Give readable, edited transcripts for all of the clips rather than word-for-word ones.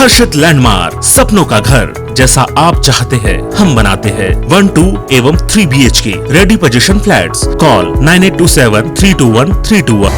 हर्षित landmark, सपनों का घर जैसा आप चाहते हैं हम बनाते हैं। 1, 2 एवं 3 BHK ready position flats. Call 9827321321।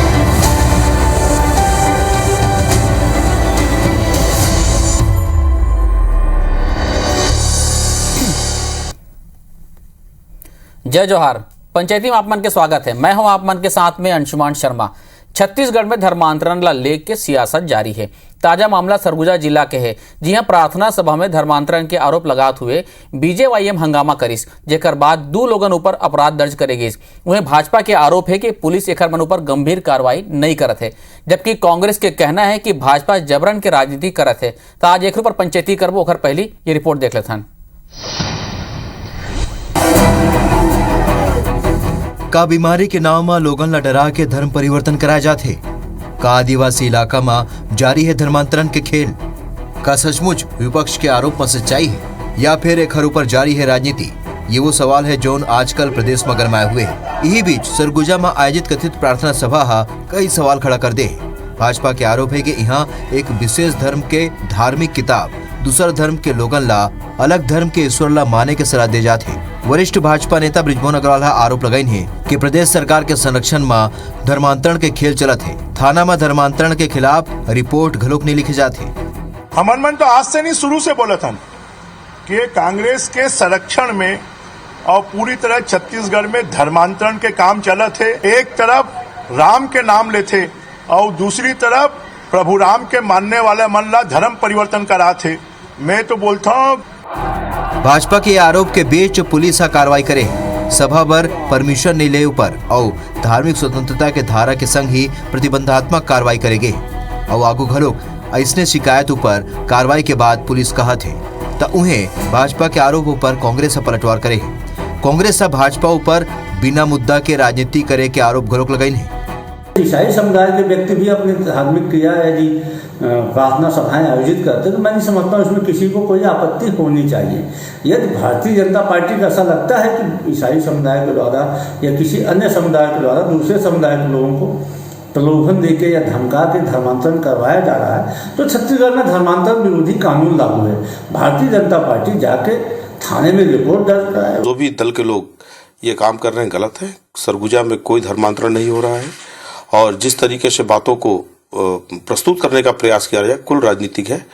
जय जोहार। पंचायती में आप मन के स्वागत है। मैं हूं आप मन के साथ में अंशुमान शर्मा। छत्तीसगढ़ में धर्मांतरण ला लेके सियासत जारी है। ताजा मामला सरगुजा जिला के है, जी हां प्रार्थना सभा में धर्मांतरण के आरोप लगाते हुए बीजेवाईएम हंगामा करिस, जेकर बाद 2 लोगन ऊपर अपराध दर्ज करे गए। उन्हें भाजपा के आरोप है कि पुलिस एकर मन ऊपर गंभीर कार्रवाई नहीं करत है, जबकि कांग्रेस के कहना है कि भाजपा जबरन के राजनीति करत है। तो आज एक पर पंचायती करबो, ओकर पहली ये रिपोर्ट देख लेथन। का बीमारी के नाम में लोगन ला डरा के धर्म परिवर्तन कराए जाते? का आदिवासी इलाका में जारी है धर्मांतरण के खेल? का सचमुच विपक्ष के आरोप में सच्चाई है या फिर एक हर ऊपर जारी है राजनीति? ये वो सवाल है जो आजकल प्रदेश में गरमाए हुए है। यही बीच सरगुजा में आयोजित कथित प्रार्थना सभा कई सवाल खड़ा कर दे। भाजपा के आरोप है कि यहाँ एक विशेष धर्म के धार्मिक किताब दूसर धर्म के लोगन ला अलग धर्म के ईश्वर ला माने के सलाह दे जाते। वरिष्ठ भाजपा नेता बृजमोहन अग्रवाल आरोप लगाइन है कि प्रदेश सरकार के संरक्षण में धर्मांतरण के खेल चलत है। थाना में धर्मांतरण के खिलाफ रिपोर्ट घलोक नहीं लिखे जाते। हमन मन तो आज से नहीं शुरू से बोला था कि कांग्रेस के संरक्षण में और पूरी तरह छत्तीसगढ़ में धर्मांतरण के काम चलत है। एक तरफ राम के नाम लेते और दूसरी तरफ प्रभु राम के मानने वाले मन ला धर्म परिवर्तन करा थे। मैं तो बोलता हूँ भाजपा के आरोप के बीच पुलिस कार्रवाई करे, सभा पर परमिशन नहीं ले ऊपर और धार्मिक स्वतंत्रता के धारा के संग ही प्रतिबंधात्मक कार्रवाई करेंगे और आगू घलोक ऐसने शिकायत ऊपर कार्रवाई के बाद पुलिस कहा थे तो उन्हें भाजपा के आरोप ऊपर कांग्रेस पलटवार करे। कांग्रेस भाजपा ऊपर बिना मुद्दा के राजनीति करे के आरोप घलोक लगाइन है। ईसाई समुदाय के व्यक्ति भी अपनी धार्मिक क्रिया यदि प्रार्थना सभाएं आयोजित करते तो मैं नहीं समझता हूँ इसमें किसी को कोई आपत्ति होनी चाहिए। यदि भारतीय जनता पार्टी का ऐसा लगता है कि ईसाई समुदाय के द्वारा या किसी अन्य समुदाय के द्वारा दूसरे समुदाय के लोगों को प्रलोभन देके या धमका के धर्मांतरण करवाया जा रहा है तो छत्तीसगढ़ में धर्मांतरण विरोधी कानून लागू है। भारतीय जनता पार्टी जाके थाने में रिपोर्ट दर्ज कराए। जो भी दल के लोग ये काम कर रहे हैं गलत है। सरगुजा में कोई धर्मांतरण नहीं हो रहा है और जिस तरीके से बातों को प्रस्तुत करने का प्रयास किया जाए कुल राजनीतिक है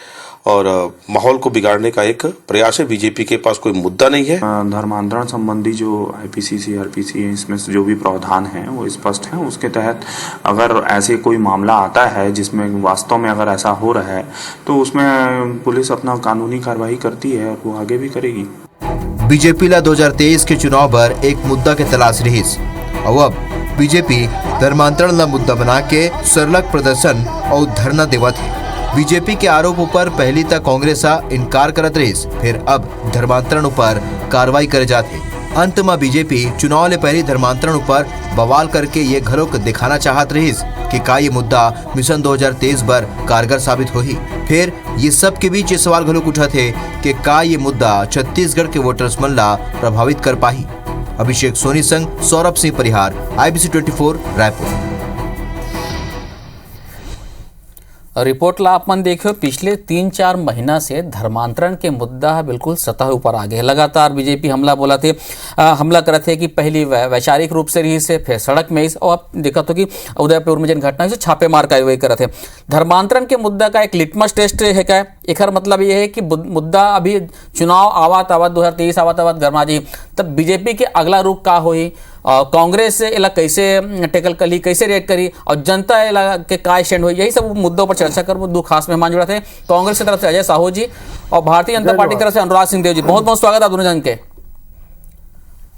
और माहौल को बिगाड़ने का एक प्रयास है। बीजेपी के पास कोई मुद्दा नहीं है। धर्मांतरण संबंधी जो आईपीसी सीआरपीसी इसमें जो भी प्रावधान है वो स्पष्ट है। उसके तहत अगर ऐसे कोई मामला आता है जिसमें वास्तव में अगर ऐसा हो रहा है तो उसमें पुलिस अपना कानूनी कार्रवाई करती है और वो आगे भी करेगी। बीजेपी ला 2023 के चुनाव पर एक मुद्दा के तलाश रही और अब बीजेपी धर्मांतरण ला मुद्दा बना के सरलग प्रदर्शन और धरना देवत है। बीजेपी के आरोपों पर पहली तक कांग्रेस इनकार करत रही, फिर अब धर्मांतरण पर कार्रवाई करे जाते। अंत में बीजेपी चुनाव ले पहली धर्मांतरण पर बवाल करके ये घरों दिखाना चाहत रही कि का ये मुद्दा मिशन 2023 पर कारगर साबित होही। फिर ये सब के बीच ये सवाल घलोक उठा थे कि का ये मुद्दा छत्तीसगढ़ के वोटर्स मन ला प्रभावित कर पाही। अभिषेक सोनी संग सौरभ सिंह परिहार, IBC 24 रायपुर। रिपोर्ट ला अपन देखो, पिछले 3-4 महीना से धर्मांतरण के मुद्दा बिल्कुल सतह ऊपर आ गए। लगातार बीजेपी हमला करते थे कि पहली वैचारिक रूप से रही से, फिर सड़क में और अब देखा तो कि उदयपुर में जिन घटना से छापेमार कार्रवाई करते थे। धर्मांतरण के मुद्दा का एक लिटमस टेस्ट है क्या? एक मतलब ये है कि मुद्दा अभी चुनाव आवत 2023 आवत गरमा जी, तब बीजेपी के अगला रुख का होई, कांग्रेस इला कैसे टेकल करी, कैसे रिएक्ट करी और जनता इला के का स्टैंड हुई, यही सब मुद्दों पर चर्चा कर। वो 2 खास मेहमान जुड़ा थे। कांग्रेस की तरफ से अजय साहू जी और भारतीय जनता पार्टी की तरफ से अनुराग सिंह देव जी, बहुत बहुत स्वागत आप दोनों जन के।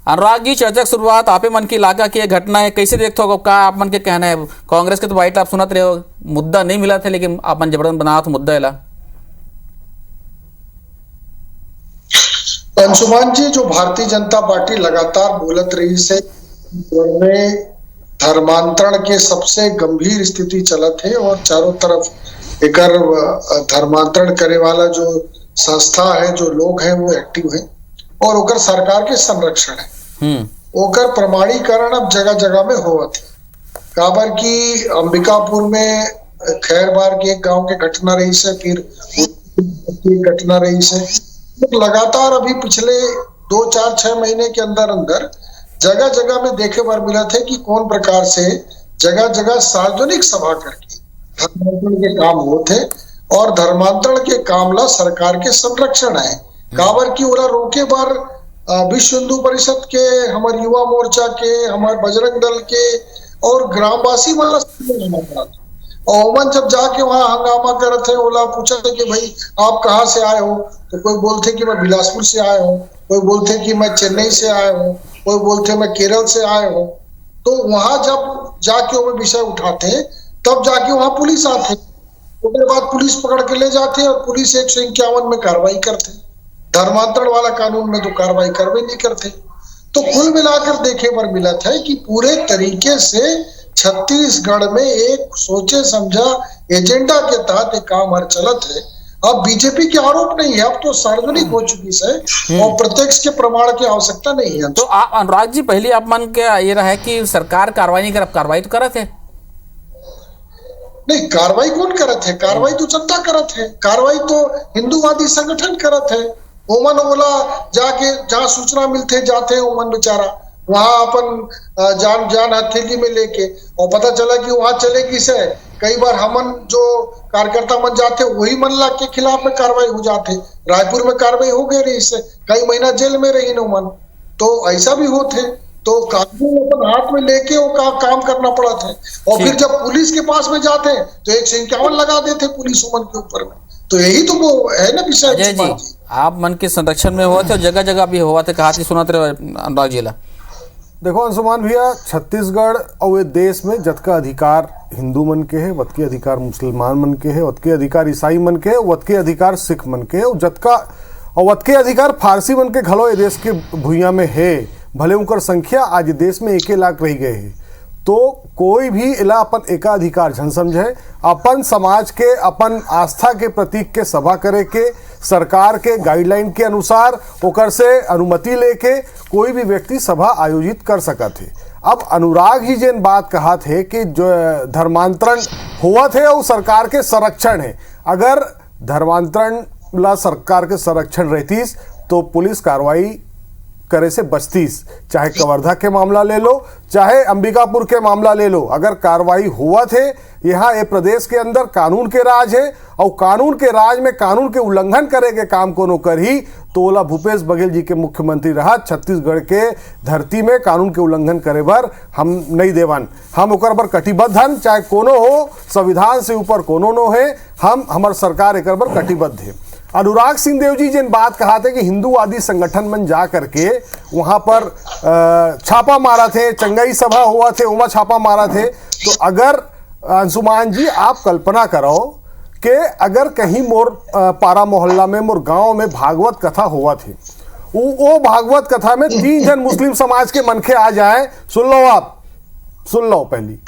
अनुराग जी, चर्चा की शुरुआत आपे मन की इलाका की घटना है, कैसे देखते हो, क्या आप मन के कहना है? कांग्रेस के तो वाइट आप सुनत रहे हो, मुद्दा नहीं मिला था लेकिन आप मन जबरदस्त बना था मुद्दा इला। अंशुमान जी, जो भारतीय जनता पार्टी लगातार बोलत रही से में धर्मांतरण के सबसे गंभीर स्थिति चलत है और चारों तरफ एकर धर्मांतरण करे वाला जो संस्था है, जो लोग हैं वो एक्टिव है और ओकर सरकार के संरक्षण है। ओकर प्रमाणीकरण अब जगह जगह में होवत है। काबर की अंबिकापुर में खैरबार के एक गांव के घटना रही से, फिर की घटना रही से लगातार अभी पिछले 2-4-6 महीने के अंदर अंदर जगह जगह में देखे बार मिला थे कि कौन प्रकार से जगह जगह सार्वजनिक सभा करके धर्मांतरण के काम होते और धर्मांतरण के कामला सरकार के संरक्षण है काबर की ओला रोके बार विश्व हिंदू परिषद के, हमारे युवा मोर्चा के, हमारे बजरंग दल के और ग्रामवासी वाला और उमन जब जाके वहां हंगामा करते थे, ओला पूछा था कि भाई आप कहाँ से आए हो, तो कोई बोलते कि मैं बिलासपुर से आया हूँ, कोई बोलते कि मैं चेन्नई से आया हूँ, कोई बोलते मैं केरल से आया हूँ। तो वहां जब जाके वो विषय उठाते तब जाके वहां पुलिस आते, उसके बाद पुलिस पकड़ के ले जाते और पुलिस 151 में कार्रवाई करते। धर्मांतरण वाला कानून में तो कार्रवाई करवे नहीं करते। तो कुल मिलाकर देखे पर मिला था कि पूरे तरीके से छत्तीसगढ़ में एक सोचे समझा एजेंडा के तहत एक काम हर चलत है। अब बीजेपी के आरोप नहीं है, अब तो सार्वजनिक हो चुकी है और प्रत्यक्ष के प्रमाण की आवश्यकता नहीं है। तो अनुराग जी, पहले आप मन के ये रहा है कि सरकार कार्रवाई नहीं कर, कार्रवाई तो करत है। नहीं, कार्रवाई कौन करत है? कार्रवाई तो जनता करत है, कार्रवाई तो हिंदूवादी संगठन करत है। ओमन ओला जाके जहाँ सूचना मिलते जाते हैं ओमन बेचारा वहां अपन जान हथेली में लेके, और पता चला कि वहां चलेगी से कई बार हमन जो कार्यकर्ता मन जाते वही मन लाग के खिलाफ में कार्रवाई हो जाते। रायपुर में कार्रवाई हो गई रही से, कई महीना जेल में रही न मन। तो ऐसा भी होते, तो कानून अपन हाथ में लेके वो काम करना पड़ा था। और फिर जब पुलिस के पास में जाते तो 151 लगा देते पुलिस उमन के ऊपर में। तो यही तो वो है ना विषय। अजय जी, आप मन के संरक्षण में हुआ थे और जगह जगह भी हुआ थे, कहा थी सुनाते रहे अनुराग जी ला। देखो अंशुमान भैया, छत्तीसगढ़ और ये देश में जतका अधिकार हिंदू मन के है, वतके अधिकार मुसलमान मन के है, वतके अधिकार ईसाई मन के है, वतके अधिकार सिख मन के है, और जतका और वतके अधिकार फारसी मन के घलो ये देश के भूइया में है। भले उनकर संख्या आज देश में 1 लाख रह गए है। तो कोई भी इला अपन एकाधिकार झन समझे, अपन समाज के, अपन आस्था के प्रतीक के सभा करे के सरकार के गाइडलाइन के अनुसार ओकर से अनुमति लेके कोई भी व्यक्ति सभा आयोजित कर सकत है। अब अनुराग ही जिन बात कहा थे कि जो धर्मांतरण हुआ थे वो सरकार के संरक्षण है। अगर धर्मांतरण ला सरकार के संरक्षण रहतीस तो पुलिस कार्रवाई करे से बचतीस। चाहे कवर्धा के मामला ले लो, चाहे अंबिकापुर के मामला ले लो, अगर कार्रवाई हुआ थे। यहाँ ये प्रदेश के अंदर कानून के राज है और कानून के राज में कानून के उल्लंघन करे के काम कोनो करही तो ओला भूपेश बघेल जी के मुख्यमंत्री रहा। छत्तीसगढ़ के धरती में कानून के उल्लंघन करे बर हम नहीं देवन, हम ओकर बर कटिबद्ध हन, चाहे कोनो हो, संविधान से ऊपर कोनो नो है, हम हमार सरकार एकर बर कटिबद्ध है। अनुराग सिंहदेव जी जिन बात कहा थे कि हिंदूवादी संगठन में जा करके वहां पर छापा मारा थे, चंगाई सभा हुआ थे, वहां छापा मारा थे। तो अगर अंशुमान जी आप कल्पना करो कि अगर कहीं मोर पारा मोहल्ला में, मोर गांव में भागवत कथा हुआ थी, वो भागवत कथा में 3 जन मुस्लिम समाज के मनखे आ जाए, सुन लो आप, सुन लो पहली,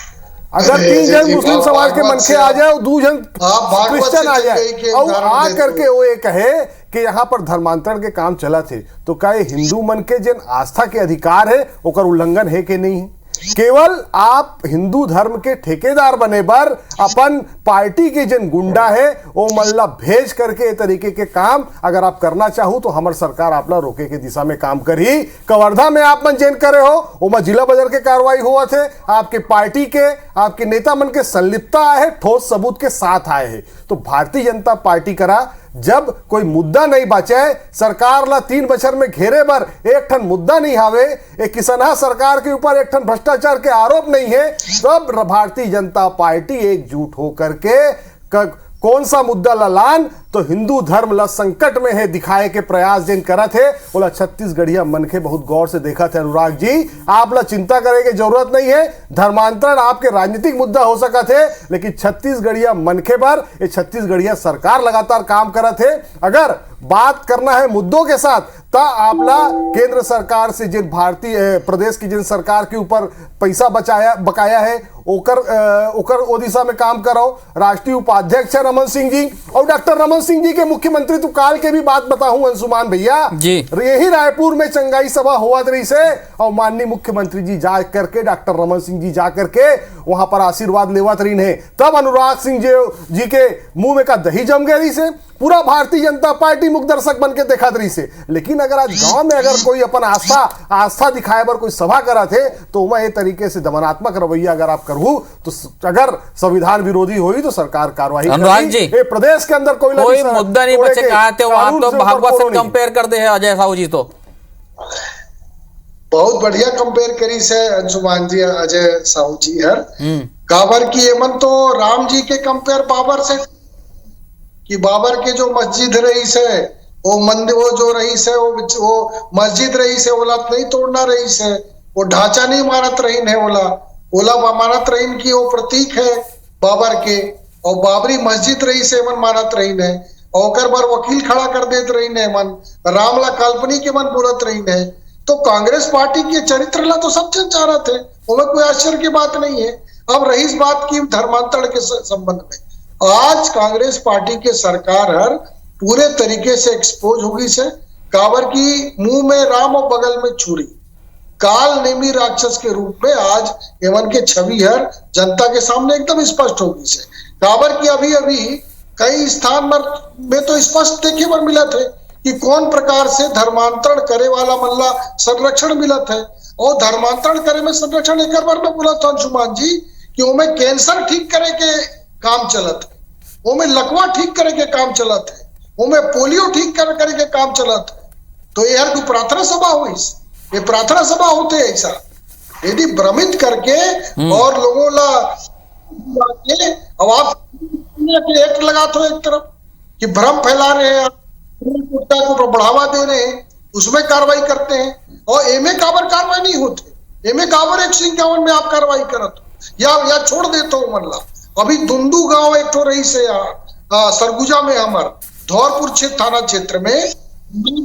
अगर 3 जन मुस्लिम समाज के मनखे आ जाए और 2 जन क्रिश्चियन आ जाए और आ करके वो ये कहे कि यहाँ पर धर्मांतरण के काम चला थे, तो क्या हिंदू मन के जिन आस्था के अधिकार है ओकर उल्लंघन है कि नहीं है? केवल आप हिंदू धर्म के ठेकेदार बने बर अपन पार्टी के जिन गुंडा है वो मल्ला भेज करके तरीके के काम अगर आप करना चाहो तो हमार सरकार आपला रोके के दिशा में काम करी। कवर्धा में आप मन जेन करे हो वो जिला बदल के कार्रवाई हुआ थे, आपके पार्टी के, आपके नेता मन के संलिप्तता है, ठोस सबूत के साथ आए हैं। तो भारतीय जनता पार्टी करा जब कोई मुद्दा नहीं बचे, सरकार ला 3 बछर में घेरे बर एक ठन मुद्दा नहीं हावे, एक किसनहा सरकार के ऊपर एक ठन भ्रष्टाचार के आरोप नहीं है, तब भारतीय जनता पार्टी एकजुट होकर के कौन सा मुद्दा लान तो हिंदू धर्म ला संकट में है दिखाए के प्रयास जिन करा थे बोला छत्तीसगढ़िया मनखे बहुत गौर से देखा थे। अनुराग जी, आप ला चिंता करे की जरूरत नहीं है, धर्मांतरण आपके राजनीतिक मुद्दा हो सका थे, लेकिन छत्तीसगढ़िया मनखे पर ये छत्तीसगढ़िया सरकार लगातार काम करा थे। अगर बात करना है मुद्दों के साथ ता आपला केंद्र सरकार से जिन भारतीय प्रदेश की जिन सरकार के ऊपर पैसा बकाया है ओकर ओ दिशा में काम करो। राष्ट्रीय उपाध्यक्ष रमन सिंह जी और डॉक्टर रमन सिंह जी के मुख्यमंत्री तो काल के भी बात बताऊं अंशुमान भैया जी, यही रायपुर में चंगाई सभा हुआ रही से और माननीय मुख्यमंत्री जी जा करके, डॉक्टर रमन सिंह जी जा करके वहां पर आशीर्वाद लेवत रही है। तब अनुराग सिंह जी के मुंह में का दही जम गई से पूरा भारतीय जनता पार्टी मुख दर्शक बन के देखा रही से। लेकिन अगर आज गांव में अगर कोई अपन आस्था दिखाए बर कोई सभा करा थे तो मैं ये तरीके से दमनात्मक रवैया अगर आप करूँ तो अगर संविधान विरोधी हुई तो सरकार कार्रवाई करेगी। प्रदेश के अंदर कोई मुद्दा नहीं बचे, कहा थे वहां तो भागवत से कंपेयर कर दे है अजय साहू जी। तो बहुत बढ़िया कंपेयर करी से अंशुमान जी, अजय साहू जी हर काबर की एमन तो राम जी के कंपेयर बाबर से कि बाबर के जो मस्जिद रही से वो मंदिर, वो जो रही से वो मस्जिद रही से ओला नहीं तोड़ना रही से, वो ढांचा नहीं मानत रही है ओला मानत रही की वो प्रतीक है बाबर के, और बाबरी मस्जिद रही से मन मानत रही है और बार वकील खड़ा कर देते रही है मन, रामला काल्पनिक के मन बोलत रही है। तो कांग्रेस पार्टी के चरित्र ला तो सब जन चाह रहे थे, उसमें कोई आश्चर्य की बात नहीं है। अब रही इस बात की धर्मांतरण के संबंध में, आज कांग्रेस पार्टी के सरकार हर पूरे तरीके से एक्सपोज होगी से काबर की मुंह में राम और बगल में छुरी, काल नेमी राक्षस के रूप में आज एमन के छवि हर जनता के सामने एकदम स्पष्ट होगी से। काबर की अभी अभी कई स्थान में तो स्पष्ट देखे पर मिला थे कि कौन प्रकार से धर्मांतरण करे वाला मल्ला संरक्षण मिला था, और धर्मांतरण करे में संरक्षण एक बार में बोला था अंशुमान जी कि उनमें कैंसर ठीक करे के काम चलत है, उनमें लकवा ठीक करे के काम चलत है, उनमें पोलियो ठीक करे के काम चलत है। तो यार कोई प्रार्थना सभा हुई, ये प्रार्थना सभा होते ऐसा यदि भ्रमित करके और लोगों ला एक लगा तो एक तरफ कि भ्रम फैला रहे हैं, को बढ़ावा दे रहे हैं, उसमें कार्रवाई करते हैं, और एमए काबर कार्रवाई नहीं होते, एमए काबर 151 में आप कार्रवाई करत या छोड़ देते हो मल्ला। अभी दुंदू गांव एक तो रही से सरगुजा में हमार धौरपुर क्षेत्र थाना क्षेत्र में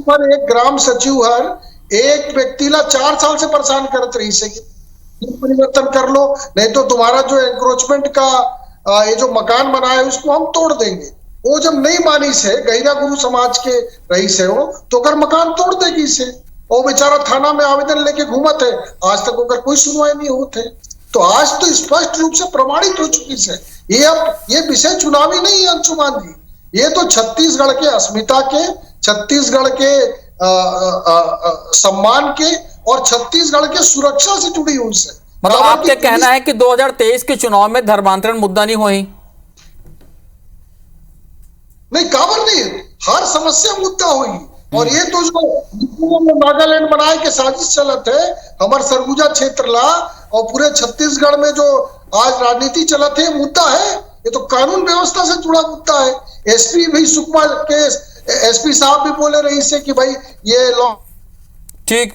पर एक ग्राम सचिव हर एक व्यक्ति ला 4 साल से परेशान करत रही से कि परिवर्तन कर लो, नहीं तो तुम्हारा जो एंक्रोचमेंट का ये जो मकान बना है उसको हम तोड़ देंगे। वो जब नहीं मानी से गहिरा गुरु समाज के रही से हो तो कर मकान तोड़ देगी से, और बेचारा थाना में आवेदन लेके घूमत है, आज तक होकर कोई सुनवाई नहीं होते। तो आज तो स्पष्ट रूप से प्रमाणित हो चुकी है ये, अब ये विषय चुनावी नहीं है अंशुमान जी, ये तो छत्तीसगढ़ के अस्मिता के, छत्तीसगढ़ के सम्मान के और छत्तीसगढ़ के सुरक्षा से जुड़ी हुई से। मतलब आपका कहना है कि 2023 के चुनाव में धर्मांतरण मुद्दा नहीं हुई? नहीं, काबर नहीं, हर समस्या मुद्दा हुई। और ये तो जो नागालैंड बनाए के साजिश चलत है हमारे सरगुजा क्षेत्र ला और पूरे छत्तीसगढ़ में जो आज राजनीति चलत है मुद्दा है, ये तो कानून व्यवस्था से जुड़ा मुद्दा है। एसपी भी सुकमा के एसपी साहब भी बोले रही से कि भाई ये लॉ ठीक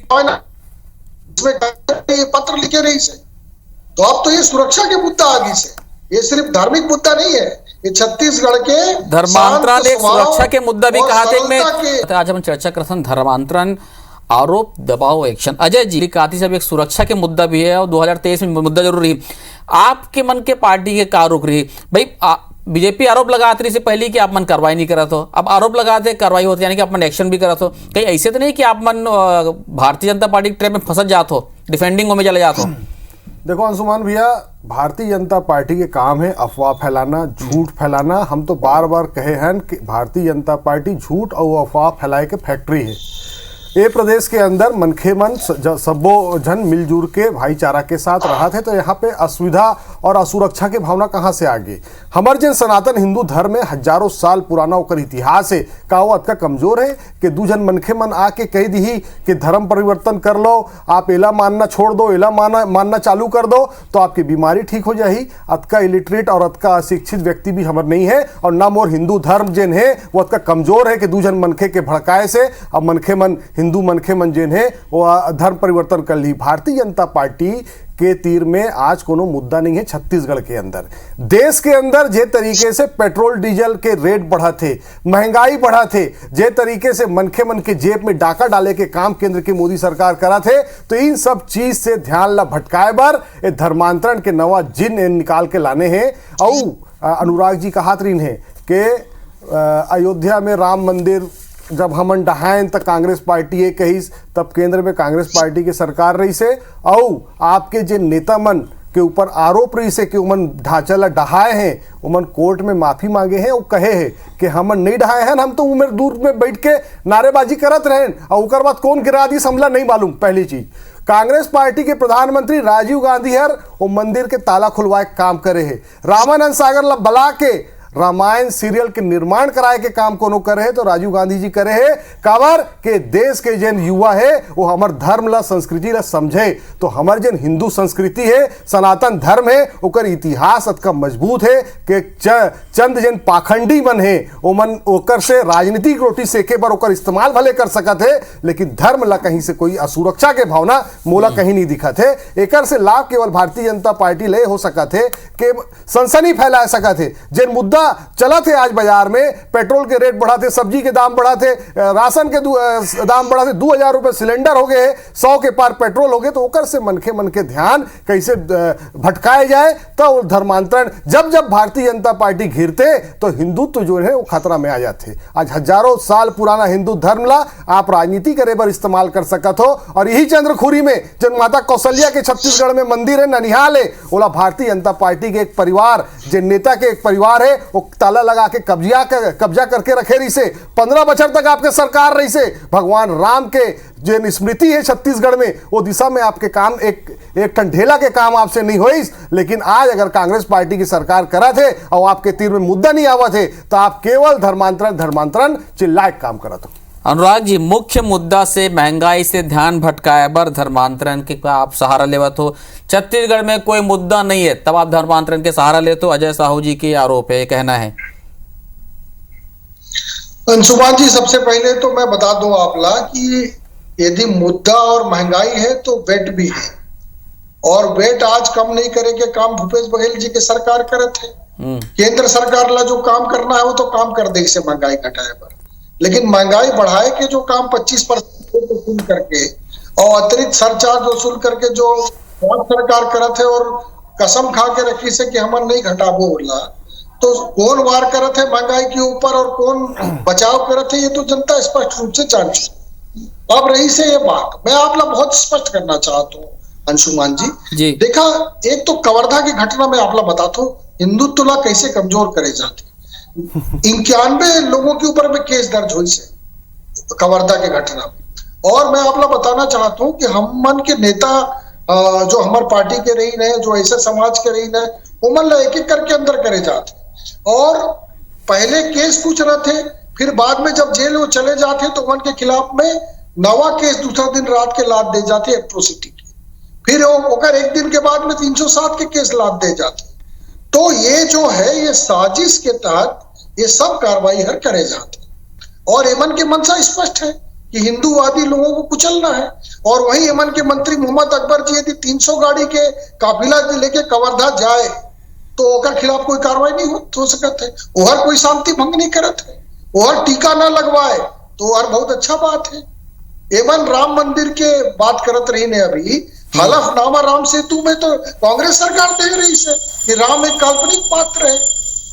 इसमें पत्र लिखे रही से, तो अब तो ये सुरक्षा के मुद्दा आगे से, ये सिर्फ धार्मिक मुद्दा नहीं है, ये छत्तीसगढ़ के धर्मांतरण एक सुरक्षा के मुद्दा भी कहा था। आज हम चर्चा करते हैं धर्मांतरण आरोप दबाव एक्शन। अजय जी कहा थी सब एक सुरक्षा के मुद्दा भी है और 2023 में मुद्दा जरूर रही। आपके मन के पार्टी के का रुक रही भाई? बीजेपी आरोप लगाते रही से पहले कि आप मन कार्रवाई नहीं करा तो, अब आरोप लगाते कार्रवाई होती, यानी कि आप मन एक्शन भी करा तो। कहीं ऐसे तो नहीं कि आप मन भारतीय जनता पार्टी के ट्रैप में फंस जाते हो, डिफेंडिंग में चले जाते हो? देखो अंशुमान भैया, भारतीय जनता पार्टी के काम है अफवाह फैलाना, झूठ फैलाना। हम तो बार बार कहे हैं कि भारतीय जनता पार्टी झूठ और अफवाह फैलाए के फैक्ट्री है। ये प्रदेश के अंदर मनखे मन सबो जन मिलजुल के भाईचारा के साथ रहा थे, तो यहाँ पे असुविधा और असुरक्षा की भावना कहाँ से आ गई? हमारे जन सनातन हिंदू धर्म में हजारों साल पुराना होकर इतिहास है का वो अतका कमजोर है कि दूजन मनखे मन आके कह दी कि धर्म परिवर्तन कर लो, आप एला मानना छोड़ दो, एला मानना चालू कर दो तो आपकी बीमारी ठीक हो जाही। अतका इलिटरेट और अतका अशिक्षित व्यक्ति भी हमारे नहीं है, और ना मोर हिंदू धर्म जिन है वो अतका कमजोर है कि दूजन मनखे के भड़काए से अब मनखे मन हिंदू मनखे मन जिन है वो धर्म परिवर्तन कर ली। भारतीय जनता पार्टी के तीर में आज कोनो मुद्दा नहीं है। छत्तीसगढ़ के अंदर, देश के अंदर जे तरीके से पेट्रोल डीजल के रेट बढ़ा थे, महंगाई बढ़ा थे, जे तरीके से मनखे मन के जेब में डाका डाले के काम केंद्र की मोदी सरकार करा थे, तो इन सब चीज से ध्यान ला भटकाए बार ये धर्मांतरण के नवा जिन निकाल के लाने हैं। और अनुराग जी कहा तरीन है कि अयोध्या में राम मंदिर जब हमन डहाएं तक कांग्रेस पार्टी ये कही, तब केंद्र में कांग्रेस पार्टी की सरकार रही से, और आपके जे नेता मन के ऊपर आरोप रही से कि उमन ढांचा ढहाए हैं, उमन कोर्ट में माफी मांगे हैं, वो कहे हैं कि हमन नहीं ढहाए हैं, हम तो उम्र दूर में बैठ के नारेबाजी करत रहे और उकर बाद कौन गिरा दी हमला नहीं मालूम। पहली चीज, कांग्रेस पार्टी के प्रधानमंत्री राजीव गांधी हर वो मंदिर के ताला खुलवाए काम करे है, रामानंद सागर ला बला के रामायण सीरियल के निर्माण कराए के काम कोनो करे है तो राजीव गांधी जी करे है काबर के देश के जन युवा है वो हमार धर्म ला संस्कृति ला समझे। तो हमार जन हिंदू संस्कृति है, सनातन धर्म है, ओकर इतिहास अतका मजबूत है कि चंद जन पाखंडी मन है वो मन ओकर से राजनीतिक रोटी सेके पर ओकर इस्तेमाल भले कर सकत है, लेकिन धर्म ला कहीं से कोई असुरक्षा के भावना मोला कहीं नहीं दिखत है। एकर से लाभ केवल भारतीय जनता पार्टी ले हो सकत है कि सनसनी फैला सकत है। जिन मुद्दा चला थे आज बाजार में, पेट्रोल के रेट बढ़ा थे, सब्जी के दाम बढ़ा थे, राशन के दाम बढ़ा थे, 2000 रुपए सिलेंडर हो गए, 100 के पार पेट्रोल हो गए, तो ओकर से मन के ध्यान कैसे भटकाए जाए। तो धर्मांतरण जब भारतीय जनता पार्टी घिरते तो हिंदुत्व जो है वो खतरा में आ जाते। आज हजारों साल पुराना हिंदू धर्म ला आप राजनीति करे पर इस्तेमाल कर सकत हो। और यही चंद्रखुरी में जन माता कौशल्या के छत्तीसगढ़ में मंदिर है, ननिहाल है, ओला भारतीय जनता पार्टी के एक परिवार, जिन नेता के एक परिवार है वो ताला लगा के कब्जा करके रखे रही से 15 बछर तक आपके सरकार रही से। भगवान राम के जो स्मृति है छत्तीसगढ़ में वो दिशा में आपके काम एक ठंडेला के काम आपसे नहीं हुई। लेकिन आज अगर कांग्रेस पार्टी की सरकार करा थे और आपके तीर में मुद्दा नहीं आवा थे तो आप केवल धर्मांतरण चिल्लाए काम करा था। अनुराग जी, मुख्य मुद्दा से महंगाई से ध्यान भटकाए बर धर्मांतरण के आप सहारा लेवत हो। छत्तीसगढ़ में कोई मुद्दा नहीं है तब आप धर्मांतरण के सहारा ले, तो अजय साहू जी के आरोप है, कहना है। अंशुमान जी, सबसे पहले तो मैं बता दूं आपला कि यदि मुद्दा और महंगाई है तो वेट भी है, और वेट आज कम नहीं करे के काम भूपेश बघेल जी के सरकार करे थे। केंद्र सरकार ला जो काम करना है वो तो काम कर दे इसे महंगाई घटाए पर, लेकिन महंगाई बढ़ाए के जो काम 25% वसूल करके और अतिरिक्त सरचार्ज वसूल करके जो सरकार करत है और कसम खा के रखी से कि हम नहीं घटाबो होला, तो कौन वार करत है महंगाई के ऊपर और कौन बचाव करत है ये तो जनता स्पष्ट रूप से जान चुकी। अब रही से ये बात मैं आप लोग बहुत स्पष्ट करना चाहता हूँ अंशुमान जी। देखा, एक तो कवर्धा की घटना में आप लोग बताता हूँ हिंदुत्व ला कैसे कमजोर करे जाते। 91 लोगों के ऊपर में केस दर्ज हुई से कवर्धा के घटना में। और मैं आप लोग बताना चाहता हूँ कि हम मन के नेता जो हमारे पार्टी के रही है, जो ऐसे समाज के रही है, वो मन एक एक करके अंदर करे जाते और पहले केस कुछ रहे थे, फिर बाद में जब जेल वो चले जाते तो उनके खिलाफ में नवा केस दूसरा दिन रात के लाद दे जाते एट्रोसिटी की, फिर ओकर एक दिन के बाद में 307 के केस लाद दे जाते। तो ये जो है ये साजिश के तहत ये सब कार्रवाई हर करे जाते और एमन के मंशा स्पष्ट है कि हिंदूवादी लोगों को कुचलना है। और वही एमन के मंत्री मोहम्मद अकबर जी यदि 300 गाड़ी के काफिला लेके कवर्धा जाए तो ओकर खिलाफ कोई कार्रवाई नहीं हो सकत है। ओहर कोई शांति भंग नहीं करत है, ओहर टीका ना लगवाए तो ओहर बहुत अच्छा बात है। एवं राम मंदिर के बात करत रही ने अभी, हलफनामा राम सेतु में तो कांग्रेस सरकार दे रही है कि राम एक काल्पनिक पात्र है,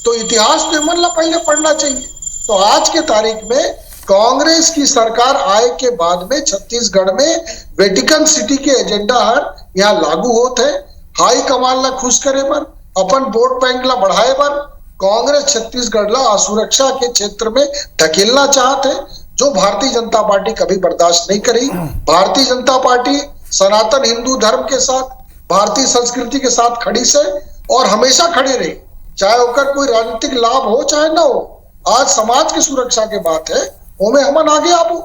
तो इतिहास तो एमन ला पहले पढ़ना चाहिए। तो आज के तारीख में कांग्रेस की सरकार आए के बाद में छत्तीसगढ़ में वेटिकन सिटी के एजेंडा हर यहाँ लागू होते है। हाई कमान ला खुश करे पर, अपन वोट बैंक ला बढ़ाए पर कांग्रेस छत्तीसगढ़ ला असुरक्षा के क्षेत्र में धकेलना चाहते, जो भारतीय जनता पार्टी कभी बर्दाश्त नहीं करी। भारतीय जनता पार्टी सनातन हिंदू धर्म के साथ, भारतीय संस्कृति के साथ खड़ी से और हमेशा खड़ी रही, चाहे ओकर कोई राजनीतिक लाभ हो चाहे ना हो। आज समाज की सुरक्षा के बात है, ओमे हमन आगे आबो।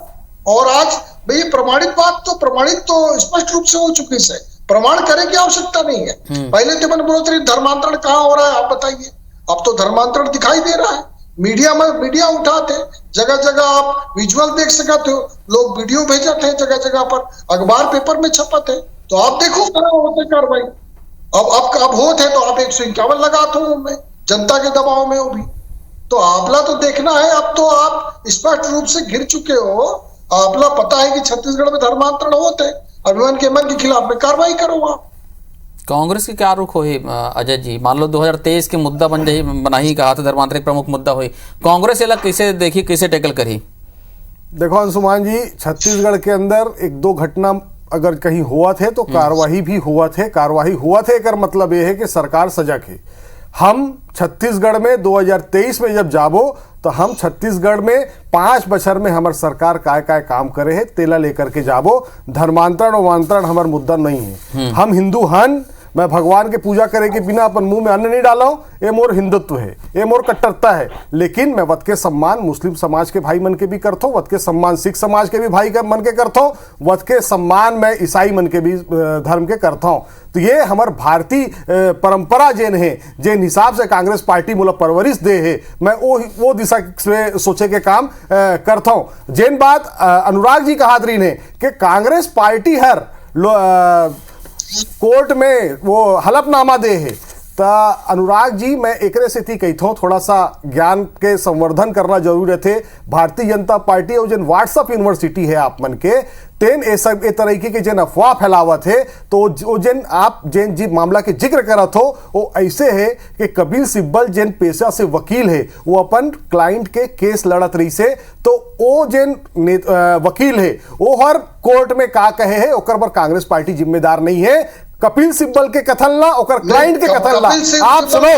और आज भाई प्रमाणित बात तो स्पष्ट रूप से हो चुकी है, प्रमाण करे की आवश्यकता नहीं है। पहले तो मैंने बोला था धर्मांतरण कहाँ हो रहा है आप बताइए, अब तो धर्मांतरण दिखाई दे रहा है। मीडिया उठाते, जगह जगह आप विजुअल देख सकते हो, लोग वीडियो भेजते हैं जगह जगह पर, अखबार पेपर में छपते हैं, तो आप देखो कहाँ होते कार्रवाई। अब होते हैं तो आप 151 लगाते हो में जनता के दबाव में वो भी, तो आपला तो देखना है। अब तो आप स्पष्ट रूप से घिर चुके हो, आपला पता है कि छत्तीसगढ़ में धर्मांतरण होते हैं, अभिमान के मन के खिलाफ में कार्रवाई करो आप। कांग्रेस की क्या रुख होई अजय जी? मान लो 2023 के मुद्दा बना ही कहा था धर्मांतरण प्रमुख मुद्दा हुई, कांग्रेस ये कैसे देखी, कैसे टैकल करी? देखो अंशुमान जी, छत्तीसगढ़ के अंदर एक दो घटना अगर कहीं हुआ थे तो कार्रवाई भी हुआ थे। कार्रवाई हुआ थे कर मतलब यह है कि सरकार सजग है। हम छत्तीसगढ़ में 2023 में जब जाबो तो हम छत्तीसगढ़ में 5 बछर में हमार सरकार काय काय काम करे है तेला लेकर के जाबो। धर्मांतरण और हमार मुद्दा नहीं है। हम हिंदू हन, मैं भगवान के पूजा करे के बिना अपन मुंह में अन्न नहीं डाला हूं, ये मोर हिंदुत्व है, ये मोर कट्टरता है। लेकिन मैं वत के सम्मान मुस्लिम समाज के भाई मन के भी करता हूं, वत के सम्मान सिख समाज के भी भाई मन के करता हूं, वत के सम्मान मैं ईसाई मन के भी धर्म के करता हूं। तो ये हमार भारतीय परंपरा जेन है, जिन हिसाब से कांग्रेस पार्टी मोला परवरिश दे है, मैं वो दिशा से सोचे के काम करता हूं। जेन बात अनुराग जी कहा ने कि कांग्रेस पार्टी हर कोर्ट में वो हलफनामा दे है, तो अनुराग जी मैं एकरे से थी कहता हूँ थोड़ा सा ज्ञान के संवर्धन करना जरूरी थे। भारतीय जनता पार्टी और जिन व्हाट्सएप यूनिवर्सिटी है आप मन के तेन ए सब ए तरीके के जिन अफवाह फैलावत है, तो जिन आप जिन जी मामला के जिक्र करत हो वो ऐसे है कि कपिल सिब्बल जिन पेशा से वकील है वो अपन क्लाइंट के केस लड़त रही से, तो वो जिन वकील है वो हर कोर्ट में का कहे है ओकर पर कांग्रेस पार्टी जिम्मेदार नहीं है। कपिल सिब्बल के कथन ला और क्लाइंट के कथन ला आप सुनो,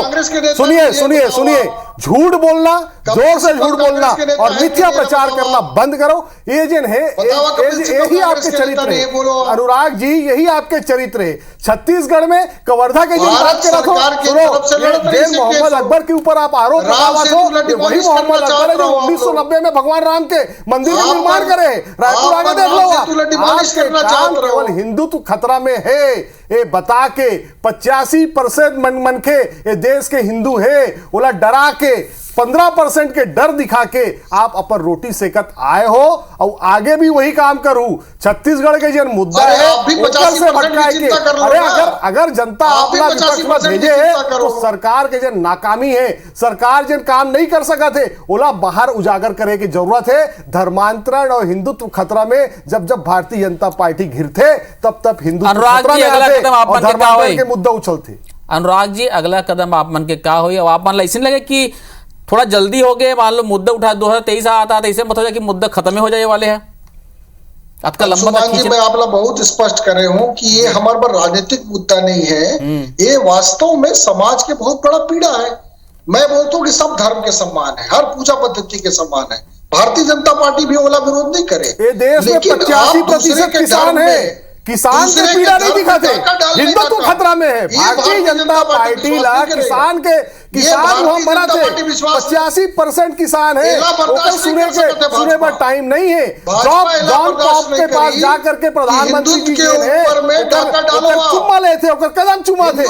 सुनिए झूठ बोलना, जोर से झूठ बोलना और मिथ्या प्रचार करना बंद करो। ये जिन है यही आपके चरित्र है अनुराग जी, यही आपके चरित्र है। छत्तीसगढ़ में कवर्धा के जो बात कर रहा था, सुनो, ये मोहम्मद अकबर के ऊपर आप आरोप लगा हो, वही मोहम्मद अकबर है जो 1990 में भगवान राम के मंदिर का निर्माण करे। रायपुर आगे देख लो आप, केवल हिंदुत्व खतरा में है ये बता के 85% मन के ये देश के हिंदू है बोला डरा के 15% के डर दिखा के आप अपन रोटी सेकत आए हो और आगे भी वही काम करूं। छत्तीसगढ़ के जो मुद्दा है ऊपर से भटकाए के, अरे अगर जनता अपना विपक्ष में भेजे है तो सरकार के जो नाकामी है, सरकार जिन काम नहीं कर सका थे ओला बाहर उजागर करे की जरूरत है। धर्मांतरण और हिंदुत्व खतरा में जब भारतीय जनता पार्टी घिरते तब हिंदुत्व खतरा में आते और धर्मांतरण के मुद्दा उछलते। अनुराग जी अगला कदम आप मन के क्या हो, आप मन ऐसे लगे कि थोड़ा जल्दी हो गए, मान लो मुद्दा उठा 2023 आता तो ऐसे मत हो जाए कि मुद्दा खत्म ही हो जाए वाले हैं आपका लंबा जी। मैं आप बहुत स्पष्ट कर रहे हूं कि ये हमारे पर राजनीतिक मुद्दा नहीं है, ये वास्तव में समाज के बहुत बड़ा पीड़ा है। मैं बोलता हूँ कि सब धर्म के सम्मान है, हर पूजा पद्धति के सम्मान है। भारतीय जनता पार्टी भी ओला विरोध नहीं करे। ये देश में 85% किसान है, किसान की पीड़ा नहीं दिखाते, हिंदुत्व खतरा में है। भारतीय जनता पार्टी ला किसान वहां मरा थे, 85% किसान है, सुने पर टाइम नहीं है। जॉन पॉप के पास जाकर के प्रधानमंत्री जी चुम्मा ले थे, कदम चुमा थे,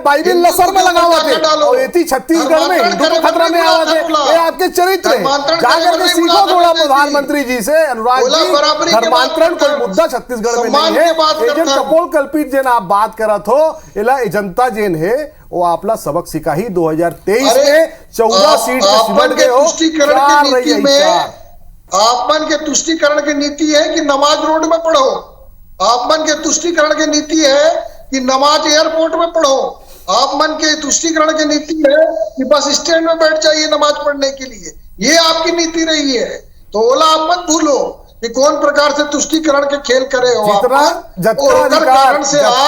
बाइबिल लसर में लगा हुआ थे और ये छत्तीसगढ़ में हिंदुत्व खतरा में आवा थे। ये आपके चरित्र है, जाकर के सीखो थोड़ा प्रधानमंत्री जी से। अनुराग जी धर्मांतरण कोई मुद्दा छत्तीसगढ़ में नहीं है। एजेंट कपोल कल्पित जेन आप बात करा थो इला जनता जेन है वो आपला सबक सिखाही। 2023 में 14 सीट सिमट गए हो, तुष्टिकरण की नीति में आपमन के तुष्टिकरण की नीति है कि नमाज रोड में पढ़ो, आपमन के तुष्टिकरण की नीति है कि नमाज एयरपोर्ट में पढ़ो, आपमन के तुष्टिकरण की नीति है कि बस स्टैंड में बैठ जाइए नमाज पढ़ने के लिए। ये आपकी नीति रही है, तो ओला आप मत भूलो कि कौन प्रकार से तुष्टिकरण के खेल करे हो।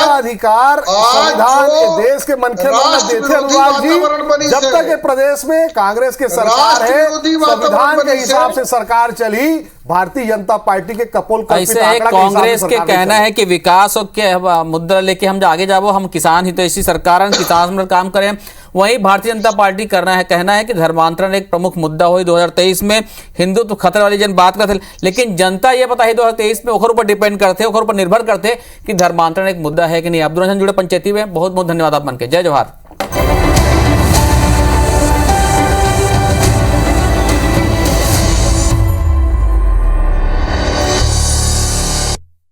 अधिकार संविधान देश के मनखे देते अनुराग जी, जब तक ये प्रदेश में कांग्रेस के सरकार है, संविधान के हिसाब से सरकार चली। भारतीय जनता पार्टी के कपोल ऐसे है, कांग्रेस के कहना है कि विकास के मुद्दा लेके हम आगे जाबो, हम किसान ही तो ऐसी सरकार किसान काम करें। वहीं भारतीय जनता पार्टी कहना है कि धर्मांतरण एक प्रमुख मुद्दा हो 2023 में, हिंदुत्व खतरे वाली जन बात करते, लेकिन जनता ये पता है 2023 में ओखर ऊपर डिपेंड करते, ओखर ऊपर निर्भर करते कि धर्मांतरण एक मुद्दा है कि नहीं। अब्दुल जुड़े पंचायती में बहुत बहुत धन्यवाद आप मन के। जय जवाहर।